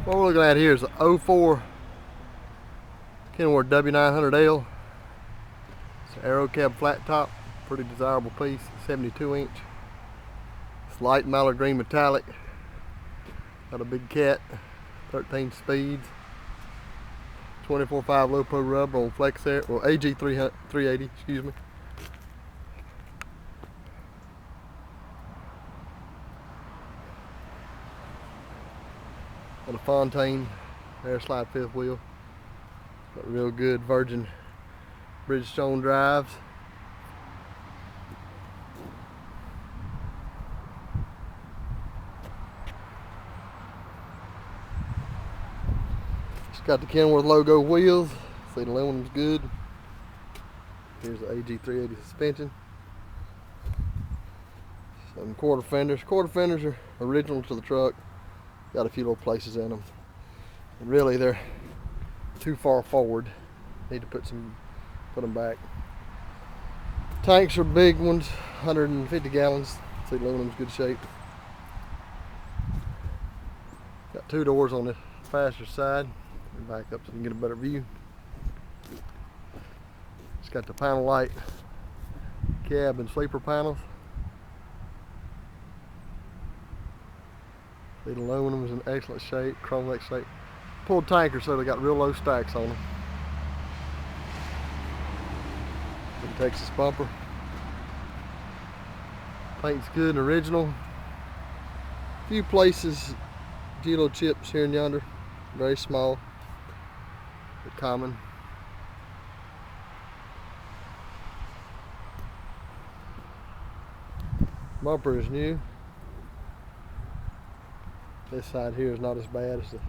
What we're looking at here is a 04 Kenworth W900L. It's an Aerocab flat top, pretty desirable piece, 72 inch. It's light mallard green metallic. Got a big cat, 13 speeds, 24/5 low pro rubber on flex air, well AG 380, excuse me. Got a Fontaine air slide fifth wheel. Got real good virgin Bridgestone drives. It's got the Kenworth logo wheels. See, the aluminum's good. Here's the AG 380 suspension. Some quarter fenders. Quarter fenders are original to the truck. Got a few little places in them. And really, they're too far forward. Need to put them back. Tanks are big ones, 150 gallons. See, the aluminum's good shape. Got two doors on the passenger side. Back up so you can get a better view. It's got the panel light cab and sleeper panels. The aluminum is in excellent shape, chrome X shape. Pulled tankers, so they got real low stacks on them. The Texas bumper. Paint's good and original. A few places, little chips here and yonder, very small, but common. Bumper is new. This side here is not as bad as the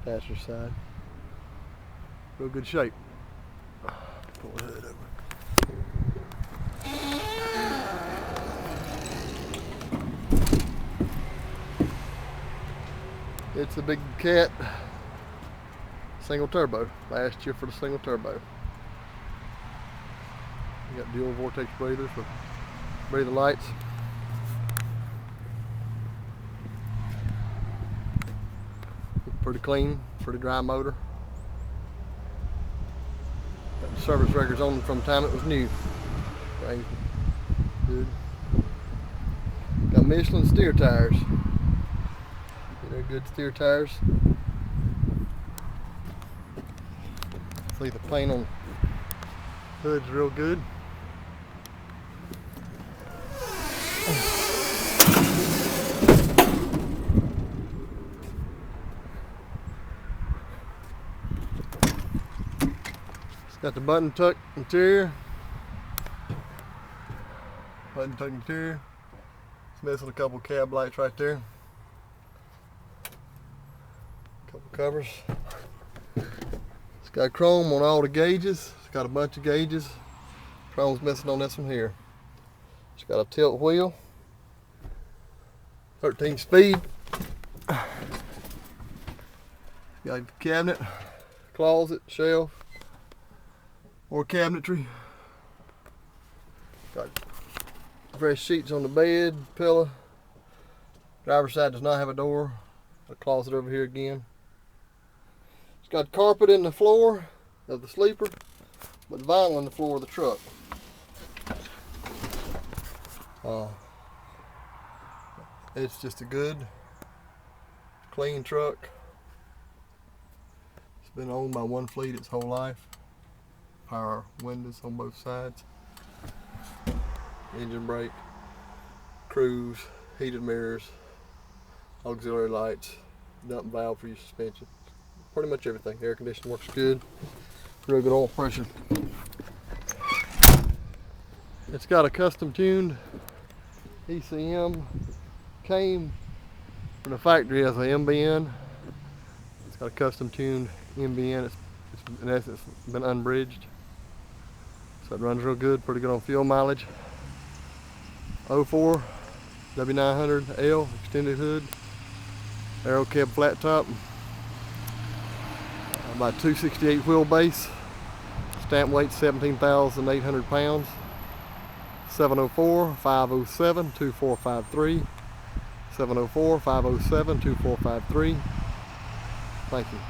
passenger side. Real good shape. Pull the hood over. It's a big cat, single turbo. Last year for the single turbo. You got dual vortex breathers with breather lights. Pretty clean, pretty dry motor. Got the service records on them from the time it was new. Good. Got Michelin steer tires. They're good steer tires. See, the paint on the hood's real good. Got the button tuck interior. Button tuck interior. It's missing a couple cab lights right there. Couple covers. It's got chrome on all the gauges. It's got a bunch of gauges. Chrome's missing on this one here. It's got a tilt wheel. 13 speed. Got a cabinet, closet, shelf. More cabinetry. Got fresh sheets on the bed, pillow. Driver's side does not have a door. A closet over here again. It's got carpet in the floor of the sleeper, but vinyl in the floor of the truck. It's just a good, clean truck. It's been owned by one fleet its whole life. Power windows on both sides, engine brake, cruise, heated mirrors, auxiliary lights, dump valve for your suspension. Pretty much everything. Air conditioning works good. Real good oil pressure. It's got a custom tuned ECM. Came from the factory as a MBN. It's got a custom tuned MBN. It's in essence been unbridged. So it runs real good, pretty good on fuel mileage. 04 W900L extended hood, Aerocab flat top, about 268 wheelbase, stamp weight 17,800 pounds. 704-507-2453, 704-507-2453. Thank you.